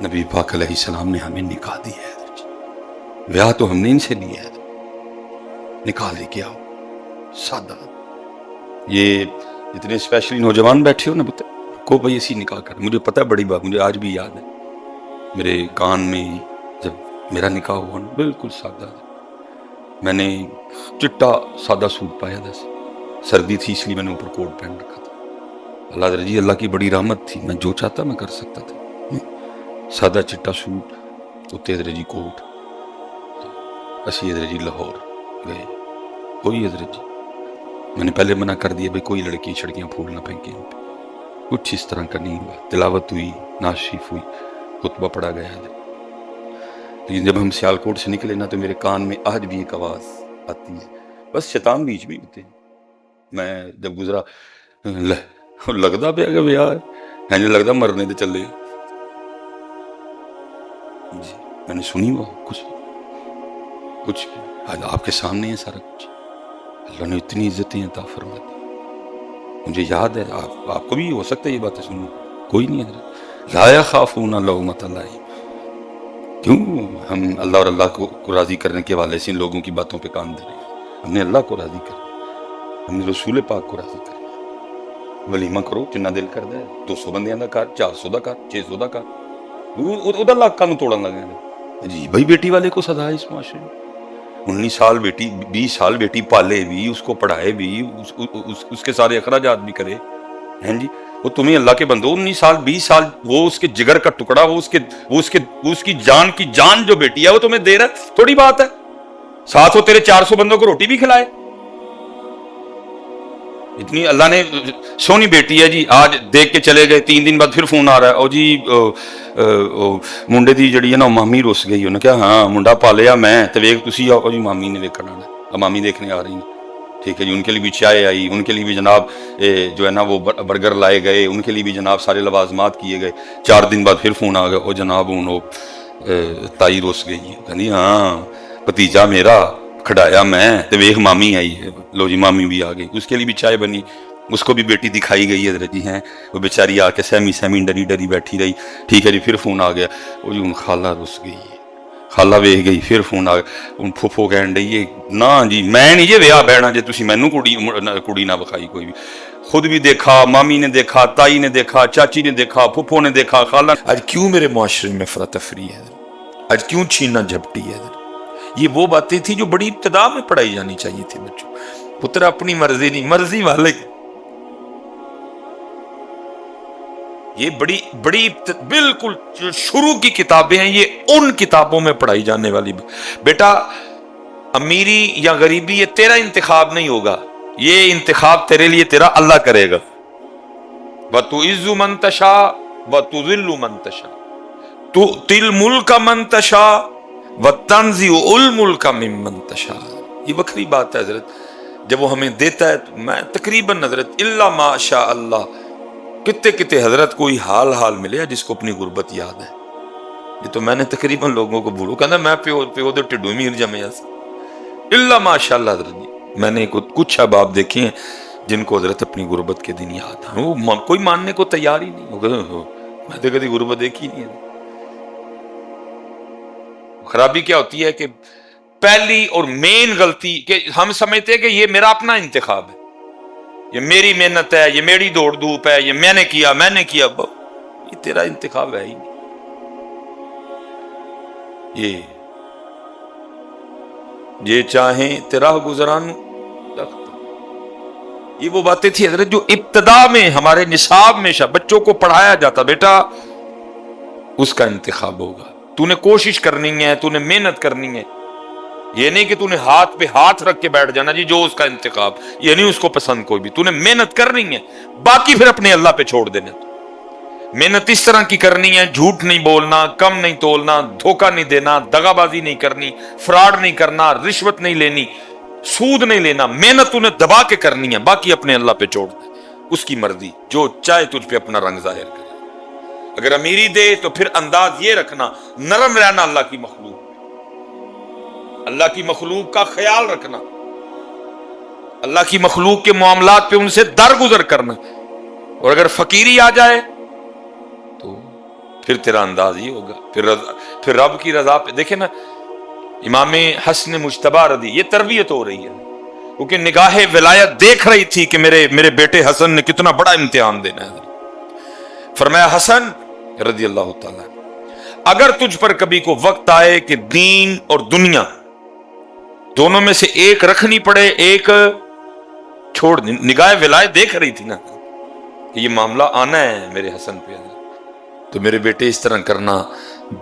نبی پاک علیہ السلام نے ہمیں نکاح دیا ہے، بیاہ تو ہم نے ان سے لیا ہے، نکاح لے کے آؤ، سادہ۔ یہ اتنے اسپیشلی نوجوان بیٹھے ہو نا کو بھائی اسی نکاح کر، مجھے پتہ ہے بڑی بات، مجھے آج بھی یاد ہے میرے کان میں جب میرا نکاح ہوا نا، بالکل سادہ، میں نے چٹا سادہ سوٹ پایا تھا، سردی تھی اس لیے میں نے اوپر کوٹ پہن رکھا تھا۔ اللہ رضی اللہ کی بڑی رحمت تھی، میں جو چاہتا میں کر سکتا تھا، سادہ چٹا سوٹ، اتنے حضرت جی کوٹ، اسی حضرت جی لاہور گئے، کوئی حضرت جی میں نے پہلے منع کر دیا بھائی کوئی لڑکی چھڑکیاں پھول نہ پھینکیں یہاں پہ، کچھ اس طرح کا نہیں ہوا، تلاوت ہوئی، نعت شریف ہوئی، خطبہ پڑھا گیا ہے۔ لیکن جب ہم سیالکوٹ سے نکلے نا تو میرے کان میں آج بھی ایک آواز آتی ہے، بس شیطان بیچ میں ہوتے ہیں۔ میں جب گزرا لگتا پہ کہ یار ہاں جی لگتا مرنے دے چلے جی، میں نے سنی وہ کچھ بھی آج آپ کے سامنے ہے سارا کچھ، اللہ نے اتنی عزتیں عطا فرما دی۔ مجھے یاد ہے، آپ کو بھی ہو سکتا ہے یہ باتیں سننی، کوئی نہیں ہے لا یخافون لومۃ لائم، کیوں ہم اللہ اور اللہ کو راضی کرنے کے حوالے سے ان لوگوں کی باتوں پہ کان دے رہے ہیں؟ ہم نے اللہ کو راضی کرنا، ہم نے رسول پاک کو راضی کرنا۔ ولیمہ کرو جنہ دل کر دے، 200 بندیاں دا کر، 400 دا کر، 600 دا کر، وہ لاکھ کانوں توڑن لگے جی بھائی۔ بیٹی والے کو سزا ہے اس معاشرے میں، 19 سال بیٹی، 20 سال بیٹی پالے بھی، اس کو پڑھائے بھی، اس کے سارے اخراجات بھی کرے ہیں جی، وہ تمہیں اللہ کے بندو 19 سال 20 سال وہ اس کے جگر کا ٹکڑا، وہ اس کی جان جو بیٹی ہے وہ تمہیں دے رہا ہے، تھوڑی بات ہے ساتھ وہ تیرے 400 بندوں کو روٹی بھی کھلائے۔ اتنی اللہ نے سونی بیٹی ہے جی، آج دیکھ کے چلے گئے، 3 دن بعد پھر فون آ رہا ہے، او جی منڈے دی جڑی ہے نا مامی رس گئی، انہوں نے کہا ہاں منڈا پالیا میں تے ویکھ تسی آؤ جی، مامی نے ویکھنا ہے، مامی دیکھنے آ رہی ہیں، ٹھیک ہے جی۔ ان کے لیے بھی چائے آئی، ان کے لیے بھی جناب جو ہے نا وہ برگر لائے گئے، ان کے لیے بھی جناب سارے لوازمات کیے گئے۔ 4 دن بعد پھر فون آ گیا، او جناب انہوں تائی رس گئی ہے، کہنی ہاں بھتیجا میرا کھڑایا میں تے ویکھ مامی آئی ہے، لو جی مامی بھی آ گئی، اس کے لیے بھی چائے بنی، اس کو بھی بیٹی دکھائی گئی حضرت جی ہیں، وہ بیچاری آ کے سہمی ڈری بیٹھی رہی، ٹھیک ہے جی۔ پھر فون آ گیا، وہ جی ان خالہ رس گئی ہے، خالہ ویکھ گئی، پھر فون آ گیا، ان پھوپھو کہن ڈئی ہے نا جی میں نہیں جی ویاہ بہنا جے تسی مینوں کڑی نہ بکھائی کوئی بھی، خود بھی دیکھا، مامی نے دیکھا، تائی نے دیکھا، چاچی نے دیکھا، پھوپھو نے دیکھا، خالہ۔ آج کیوں میرے معاشرے میں افراتفری ہے، آج کیوں چھینا جھپٹی ہے؟ یہ وہ باتیں تھیں جو بڑی ابتدا میں پڑھائی جانی چاہیے تھی بچوں، پتر اپنی مرضی نہیں، مرضی والے یہ بڑی بالکل شروع کی کتابیں ہیں، یہ ان کتابوں میں پڑھائی جانے والی۔ بیٹا امیری یا غریبی یہ تیرا انتخاب نہیں ہوگا، یہ انتخاب تیرے لیے تیرا اللہ کرے گا۔ وَتُعِزُّ مَن تَشَاءُ وَتُذِلُّ مَن تَشَاءُ تُؤْتِي الْمُلْكَ مَن تَشَاءُ وَتَنزِعُ الْمُلْكَ مِمَّن تَشَاءُ۔ یہ وکری بات ہے حضرت، جب وہ ہمیں دیتا ہے تو میں تقریباً حضرت الا ما شاء اللہ کتے حضرت کوئی حال ملے جس کو اپنی غربت یاد ہے۔ یہ تو میں نے تقریباً لوگوں کو بھولو کہنا میں پیو دے ٹڈو میر جمیا سی، الا ماشاء اللہ حضرت جی۔ میں نے کچھ احباب دیکھے ہیں جن کو حضرت اپنی غربت کے دن یاد ہیں، وہ کوئی ماننے کو تیار ہی نہیں ہوگا، میں تو کبھی غربت دیکھی نہیں ہے۔ خرابی کیا ہوتی ہے کہ پہلی اور مین غلطی کہ ہم سمجھتے ہیں کہ یہ میرا اپنا انتخاب ہے، یہ میری محنت ہے، یہ میری دوڑ دھوپ ہے، یہ میں نے کیا یہ تیرا انتخاب ہے ہی نہیں۔ یہ چاہیں تیرا گزران تخت، یہ وہ باتیں تھی حضرت جو ابتدا میں ہمارے نصاب میں بچوں کو پڑھایا جاتا، بیٹا اس کا انتخاب ہوگا، تو نے کوشش کرنی ہے، تو نے محنت کرنی ہے، یہ نہیں کہ تو نے ہاتھ پہ ہاتھ رکھ کے بیٹھ جانا جی جو اس کا انتخاب، یہ نہیں اس کو پسند کوئی بھی، تو نے محنت کرنی ہے، باقی پھر اپنے اللہ پہ چھوڑ دینا۔ محنت اس طرح کی کرنی ہے، جھوٹ نہیں بولنا، کم نہیں تولنا، دھوکہ نہیں دینا، دغا بازی نہیں کرنی، فراڈ نہیں کرنا، رشوت نہیں لینی، سود نہیں لینا، محنت تو نے دبا کے کرنی ہے، باقی اپنے اللہ پہ چھوڑ دے، اس کی مرضی، جو چاہے تجھ پہ اپنا رنگ ظاہر کرے۔ اگر امیری دے تو پھر انداز یہ رکھنا، نرم رہنا اللہ کی مخلوق، اللہ کی مخلوق کا خیال رکھنا، اللہ کی مخلوق کے معاملات پہ ان سے درگزر کرنا۔ اور اگر فقیری آ جائے تو پھر تیرا انداز ہی ہوگا، پھر رب کی رضا پہ۔ دیکھیں نا امام حسن مجتبی رضی، یہ تربیت ہو رہی ہے کیونکہ نگاہ ولایت دیکھ رہی تھی کہ میرے بیٹے حسن نے کتنا بڑا امتحان دینا ہے۔ فرمایا حسن رضی اللہ تعالیٰ اگر تجھ پر کبھی کو وقت آئے کہ دین اور دنیا دونوں میں سے ایک رکھنی پڑے، ایک چھوڑ دیں، نگاہ ولایت دیکھ رہی تھی نا کہ یہ معاملہ آنا ہے میرے حسن پہ، تو میرے بیٹے اس طرح کرنا،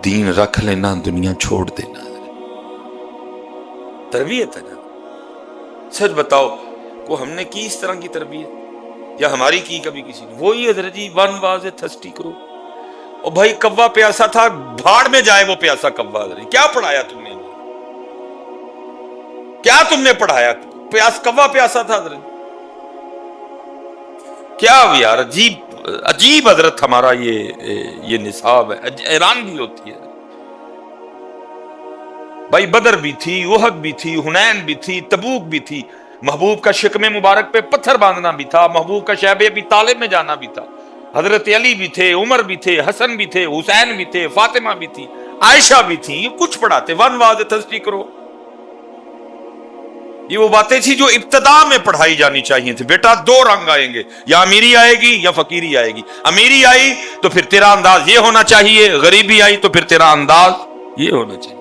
دین رکھ لینا، دنیا چھوڑ دینا۔ تربیت ہے نا۔ سچ بتاؤ کو ہم نے کی اس طرح کی تربیت یا ہماری کی کبھی کسی نے؟ وہی حضرت جی ون واز تھرسٹی کرو، اور بھائی کوا پیاسا تھا، بھاڑ میں جائے وہ پیاسا کوا۔ حضرت کیا پڑھایا تم نے؟ کیا تم نے پڑھایا؟ کوا پیاسا تھا حضرت، کیا یار عجیب حضرت ہمارا یہ نصاب ہے، حیران بھی ہوتی ہے۔ بھائی بدر بھی تھی، احد بھی تھی، حنین بھی تھی، تبوک بھی تھی، محبوب کا شکم مبارک پہ پتھر باندھنا بھی تھا، محبوب کا شیب ابی طالب میں جانا بھی تھا، حضرت علی بھی تھے، عمر بھی تھے، حسن بھی تھے، حسین بھی تھے، فاطمہ بھی تھی، عائشہ بھی تھی، یہ کچھ پڑھاتے۔ ون واز تھرسٹی کرو، یہ وہ باتیں تھی جو ابتدا میں پڑھائی جانی چاہیے تھی۔ بیٹا دو رنگ آئیں گے، یا امیری آئے گی یا فقیری آئے گی۔ امیری آئی تو پھر تیرا انداز یہ ہونا چاہیے، غریبی آئی تو پھر تیرا انداز یہ ہونا چاہیے۔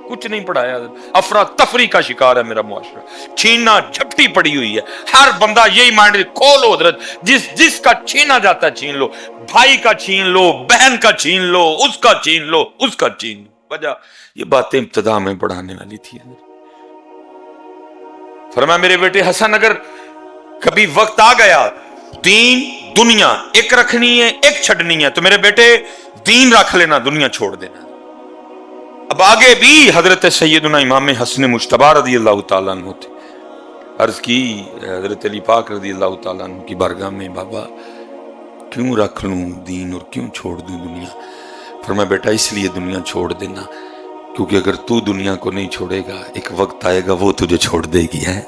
کچھ نہیں پڑھایا، افراتفری کا شکار ہے میرا معاشرہ، چھیننا جھپٹی پڑی ہوئی ہے۔ ہر بندہ یہی مائنڈ کھولو حضرت، جس کا چھینا جاتا ہے چھین لو، بھائی کا چھین لو، بہن کا چھین لو، اس کا چھین لو، اس کا چھین لو۔ وجہ یہ باتیں ابتدا میں پڑھانے والی تھی۔ فرمایا میرے بیٹے حسن اگر کبھی وقت آ گیا دین دنیا ایک رکھنی ہے ایک چھڑنی ہے تو میرے بیٹے دین رکھ لینا، دنیا چھوڑ دینا۔ اب آگے بھی حضرت سیدنا امام حسن مجتبی رضی اللہ تعالیٰ عنہ تھے، عرض کی حضرت علی پاک رضی اللہ تعالیٰ عنہ کی بارگاہ میں، بابا کیوں رکھ لوں دین اور کیوں چھوڑ دوں دنیا؟ فرمایا بیٹا اس لیے دنیا چھوڑ دینا کیونکہ اگر تو دنیا کو نہیں چھوڑے گا ایک وقت آئے گا وہ تجھے چھوڑ دے گی ہے،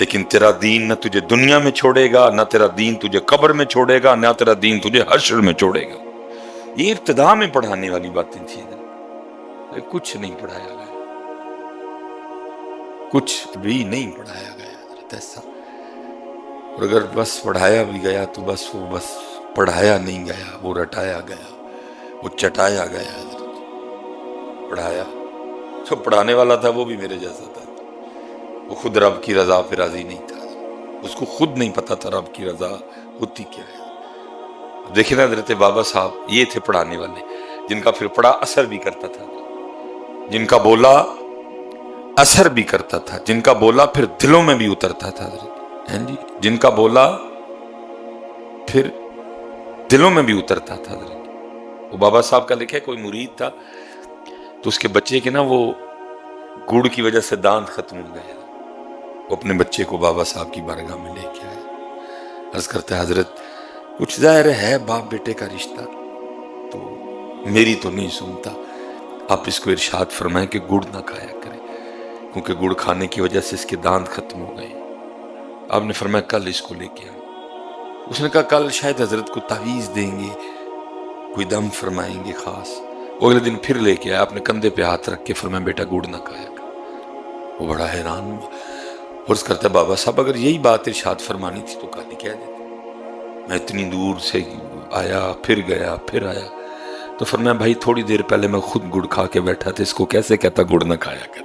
لیکن تیرا دین نہ تجھے دنیا میں چھوڑے گا، نہ تیرا دین تجھے قبر میں چھوڑے گا، نہ تیرا دین تجھے حشر میں چھوڑے گا۔ یہ ابتدا میں پڑھانے والی باتیں تھیں، کچھ نہیں پڑھایا گیا، کچھ بھی نہیں پڑھایا گیا حضرت ایسا۔ اور اگر بس پڑھایا بھی گیا تو بس پڑھایا نہیں گیا، وہ رٹایا گیا، وہ چٹایا گیا۔ حضرت پڑھایا، جو پڑھانے والا تھا وہ بھی میرے جیسا تھا، وہ خود رب کی رضا پہ راضی نہیں تھا، اس کو خود نہیں پتا تھا رب کی رضا ہوتی کیا ہے۔ دیکھیں نا حضرت بابا صاحب یہ تھے پڑھانے والے جن کا پھر پڑھا اثر بھی کرتا تھا، جن کا بولا اثر بھی کرتا تھا، جن کا بولا پھر دلوں میں بھی اترتا تھا حضرت، جی جن کا بولا پھر دلوں میں بھی اترتا تھا حضرت۔ وہ بابا صاحب کا لکھا ہے کوئی مرید تھا تو اس کے بچے کے نا وہ گڑ کی وجہ سے دانت ختم ہو گیا، وہ اپنے بچے کو بابا صاحب کی بارگاہ میں لے کے آیا، عرض کرتا ہے حضرت کچھ ظاہر ہے باپ بیٹے کا رشتہ تو میری تو نہیں سنتا، آپ اس کو ارشاد فرمائیں کہ گڑ نہ کھایا کرے کیونکہ گڑ کھانے کی وجہ سے اس کے دانت ختم ہو گئے۔ آپ نے فرمایا کل اس کو لے کے آئے۔ اس نے کہا کل شاید حضرت کو تعویذ دیں گے، کوئی دم فرمائیں گے خاص۔ وہ اگلے دن پھر لے کے آیا، اپنے کندھے پہ ہاتھ رکھ کے فرمایا بیٹا گڑ نہ کھایا کر۔ وہ بڑا حیران ہوا، عرض کرتا ہے بابا صاحب اگر یہی بات ارشاد فرمانی تھی تو کل ہی کہہ دیتے، میں اتنی دور سے آیا پھر گیا پھر آیا۔ تو فرمایا بھائی تھوڑی دیر پہلے میں خود گڑ کھا کے بیٹھا تھا، اس کو کیسے کہتا گڑ نہ کھایا کر؟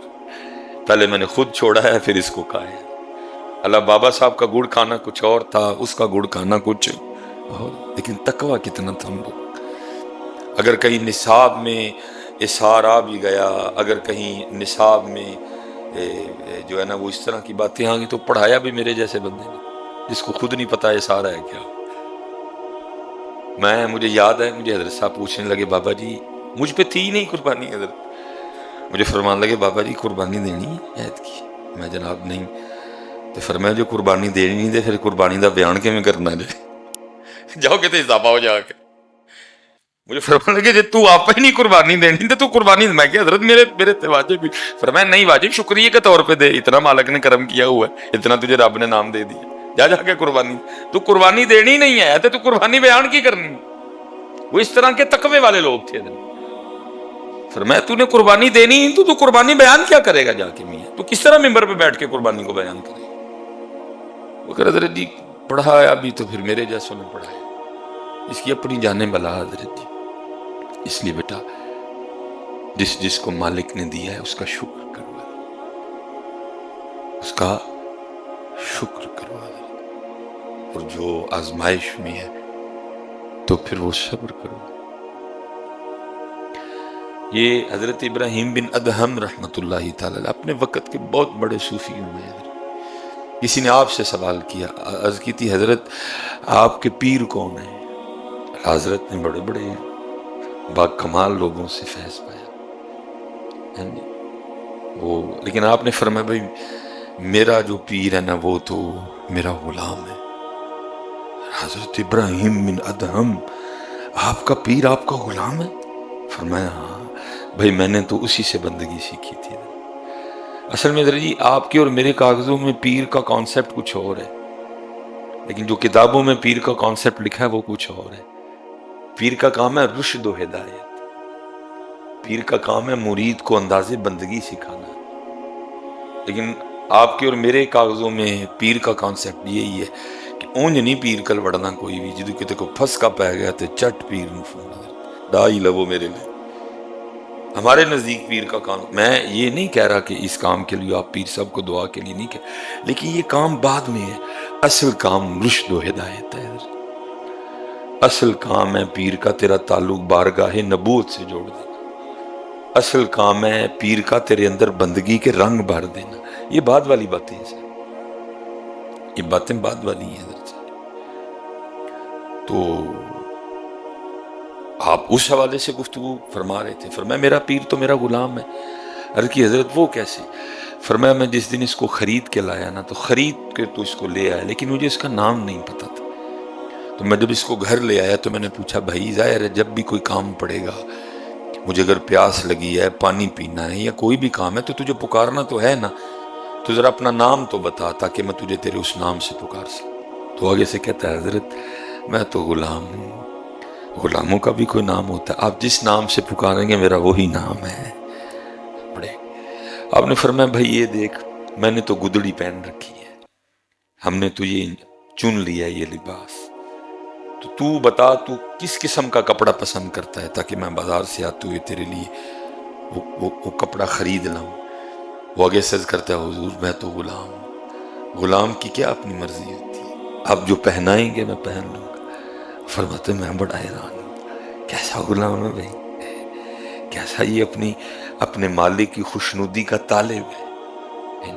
پہلے میں نے خود چھوڑا ہے پھر اس کو کھایا۔ اللہ بابا صاحب کا گڑ کھانا کچھ اور تھا، اس کا گڑ کھانا کچھ اور، لیکن تقویٰ کتنا تھا ہم لوگ۔ اگر کہیں نصاب میں اثار آ بھی گیا، اگر کہیں نصاب میں جو ہے نا وہ اس طرح کی باتیں آ گئی تو پڑھایا بھی میرے جیسے بندے نے جس کو خود نہیں پتا اثار ہے کیا۔ مجھے یاد ہے مجھے حضرت صاحب پوچھنے لگے بابا جی مجھ پہ تھی نہیں قربانی، حضرت مجھے فرمان لگے بابا جی قربانی دینی ہے عید کی؟ میں جناب نہیں۔ تو فرمایا جو قربانی دینی نہیں دے پھر قربانی دا بیان کیویں کرنا جائے، جاؤ کہتے اضافہ ہو جا کے۔ مجھے فرمان لگے جی تو آپ ہی نہیں قربانی دینی تو قربانی، میں کہ حضرت میرے تے واجب بھی۔ فرمایا نہیں واجب شکریہ کے طور پہ دے، اتنا مالک نے کرم کیا ہوا ہے، اتنا تجھے رب نے نام دے دیا، جا کے قربانی۔ تو قربانی دینی نہیں ہے تو قربانی بیان کی کرنی؟ وہ اس طرح کے تقوی والے لوگ تھے. فرمایا تو نے قربانی دینی تو قربانی بیان کیا کرے گا جا کے میاں؟ تو کس طرح ممبر پہ بیٹھ کے قربانی کو بیان کرے گا؟ وہ کہ حضرت جی پڑھایا بھی تو پھر میرے جیسوں نے پڑھایا، اس کی اپنی جانیں بلا حضرت جی. اس لیے بیٹا جس کو مالک نے دیا ہے اس کا شکر کرو، اس کا شکر کرو حضرت. اور جو آزمائش میں ہے تو پھر وہ صبر کرو. یہ حضرت ابراہیم بن ادہم رحمۃ اللہ تعالی اپنے وقت کے بہت بڑے صوفی ہوئے ہیں. کسی نے آپ سے سوال کیا، عرض کی تھی حضرت آپ کے پیر کون ہیں؟ حضرت نے بڑے بڑے با کمال لوگوں سے فیض پایا، وہ لیکن آپ نے فرمایا بھائی میرا جو پیر ہے نا وہ تو میرا غلام ہے. حضرت ابراہیم بن ادہم آپ کا پیر آپ کا غلام ہے؟ فرمایا ہاں بھائی میں نے تو اسی سے بندگی سیکھی تھی. اصل میں حضرت جی آپ کے اور میرے کاغذوں میں پیر کا کانسیپٹ کچھ اور ہے، لیکن جو کتابوں میں پیر کا کانسیپٹ لکھا ہے وہ کچھ اور ہے. پیر کا کام ہے رشد و ہدایت، پیر کا کام ہے مرید کو انداز بندگی سکھانا. لیکن آپ کے اور میرے کاغذوں میں پیر کا کانسیپٹ یہی ہے کہ اونج نہیں پیر کل وڑنا کوئی بھی، جدو کتے کو پھس کا پہ گیا تو چٹ پیر نو فون ڈائی لو میرے لئے. ہمارے نزدیک پیر کا کام، میں یہ نہیں کہہ رہا کہ اس کام کے لیے آپ پیر صاحب کو دعا کے لیے نہیں کہہ، لیکن یہ کام بعد میں ہے. اصل کام رشد و ہدایت ہے، اصل کام ہے پیر کا تیرا تعلق بارگاہ نبوت سے جوڑ دینا، اصل کام ہے پیر کا تیرے اندر بندگی کے رنگ بھر دینا. یہ بعد والی باتیں ہیں، یہ باتیں بعد والی ہیں حضرت. تو آپ اس حوالے سے گفتگو فرما رہے تھے. فرمایا میرا پیر تو میرا غلام ہے. عرض کی حضرت وہ کیسے؟ فرمایا میں جس دن اس کو خرید کے لایا نا تو خرید کے تو اس کو لے آیا، لیکن مجھے اس کا نام نہیں پتا تھا. تو میں جب اس کو گھر لے آیا تو میں نے پوچھا بھائی ظاہر ہے جب بھی کوئی کام پڑے گا، مجھے اگر پیاس لگی ہے، پانی پینا ہے یا کوئی بھی کام ہے تو تجھے پکارنا تو ہے نا، تو ذرا اپنا نام تو بتا تاکہ میں تجھے تیرے اس نام سے پکار سکوں. تو آگے سے کہتا ہے حضرت میں تو غلام ہوں، غلاموں کا بھی کوئی نام ہوتا ہے، آپ جس نام سے پکاریں گے میرا وہی نام ہے. بڑے آپ نے فرمایا بھائی یہ دیکھ میں نے تو گدڑی پہن رکھی ہے، ہم نے تو یہ چن لیا یہ لباس، تو بتا تو کس قسم کا کپڑا پسند کرتا ہے تاکہ میں بازار سے آتے ہوئے تیرے لیے وہ کپڑا خرید لاؤں. وہ آگے سج کرتا ہے حضور میں تو غلام ہوں، غلام کی کیا اپنی مرضی ہوتی ہے، آپ جو پہنائیں گے میں پہن لوں گا. فرماتے میں بڑا حیران ہوں کیسا غلام ہے بھائی، کیسا یہ اپنے مالک کی خوشنودی کا طالب ہے.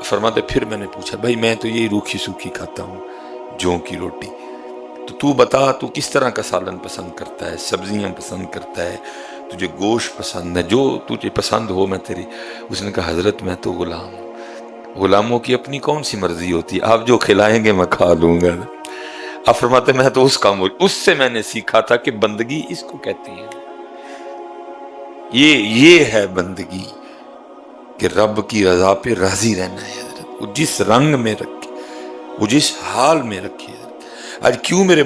فرماتے پھر میں نے پوچھا بھائی میں تو یہی روکھی سوکھی کھاتا ہوں جو کی روٹی، تو بتا تو کس طرح کا سالن پسند کرتا ہے، سبزیاں پسند کرتا ہے، تجھے گوشت پسند ہے، جو تجھے پسند ہو میں تیری. اس نے کہا حضرت میں تو غلام ہوں، غلاموں کی اپنی کون سی مرضی ہوتی ہے، آپ جو کھلائیں گے میں کھا لوں گا. آپ فرماتے میں تو اس سے میں نے سیکھا تھا کہ بندگی اس کو کہتی ہے، یہ ہے بندگی کہ رب کی رضا پہ راضی رہنا ہے حضرت. وہ جس رنگ میں رکھے، وہ جس حال میں رکھے. آج کیوں میرے